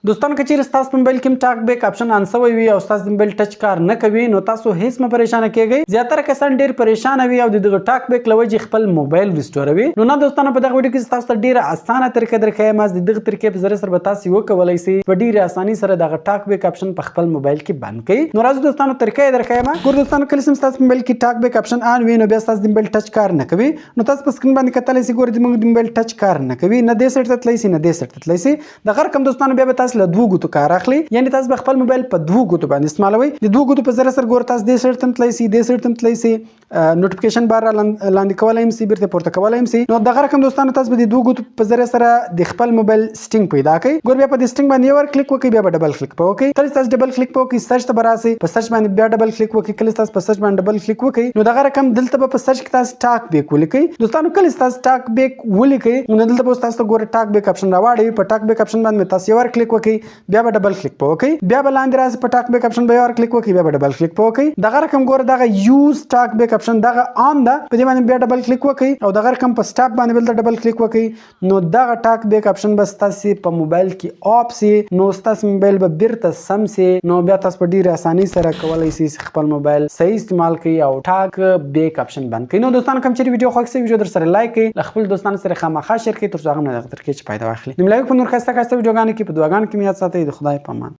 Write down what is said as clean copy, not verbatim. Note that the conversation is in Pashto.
دوستانو که چیرې ستاسو په موبایل کې ټاک بیک آپشن آن شوی وي او ستاسو د موبایل ټچ کار نه کوي نو تاسو هیڅ مه پریشانه کیږئ. زیاتره کسان ډیر پریشانه وي او د دغه ټاک بیک له وجې خپل موبایل ریسټوروي. نو نه دوستانو په دغه ویډیو کې تاسو ته ډیره اسانه طریقه درښیم چې دغه طریقې په ذریعه سره به تاسو وکولای شئ په ډیره اساني سره دغه ټاک بیک آپشن په خپل موبایل کې بند کړئ. نو راځو دوستانو طریقه یې درښیم. ګور دوستانو کله چې تاسو په موبایل کې ټاک بیک آپشن آن وي نو بیا تاسو د موبایل ټچ کار نه کوي نو تاسو په سکرین باندې کتلی شئ. ګور د موبایل ټچ کار نه کوي نه دې سایډ ته تللی شئ نه دې سایډ ته تللی شئ. د غیر کوم دوستانو بیا به تاسو له دوه ګوتو کار اخلي یعنی تاسو خپل موبایل په دوه ګوتو باندې استعمالوي. د دوه ګوتو په ذریعه سره ګور تاسو دې سایډ ته تللی شئ دې سایډ ته تللی شئ نوټیفیکیشن بار لاندې کولای شئ بیرته پورته کولای شئ. نو د غیر کوم دوستانو تاسو به د دوه ګوتو په ذریعه سره د خپل موبایل سټینګ پیدا کړئ. ګور بیا په دې سټینګ باندې یو ور کلیک وکړئ بیا به ډبل کلیک وکړئ. کله تاسو ډبل کلیک وکړئ سرچ ته براسي په سرچ باندې بیا ډبل کلیک وکړئ. کله تاسو په سرچ باندې ډبل کلیک وکړئ نو د غیر کوم دلته په سرچ کې تاسو ټاک بیک ولیکئ. دوستانو کله تاسو ټاک بیک ولیکئ نو دلته به تاسو ګور ټاک بیک آپشن راوړئ. په ټاک بیک آپشن باندې تاسو یو ور کلیک وکړئ بیا به ډبل کلیک وکړئ. بیا به لاندې راځي په ټاک بیک آپشن به یو ور کلیک وکړئ بیا به ډبل کلیک وکړئ. د غیر کوم ګور دغه یوز ټاک بیک آپشن دغه آن ده په دې باندې بیا ډبل کلیک وکړئ او د غیر کوم په سټاپ باندې بل ډبل کلیک وکړئ نو دغه ټاک بیک آپشن به تاسو په موبایل کې اپ سي نو تاسو موبایل به بیرته سم سي نو بیا تاسو په ډیره اساني سره کولای شئ خپل موبایل صحیح استعمال کړئ او ټاک بیک آپشن بند کړئ. نو دوستانو کوم چې ویډیو خوښ شي ویډیو در سره لایک کړئ خپل دوستانو سره خامخا شیر کړئ تر څو هغه نه دغه ترکیب پیدا واخلي. نو ملایو په نور خسته ویډیوګانو کې په دعاګانو کې میاد ساتئ. د خدای په امان.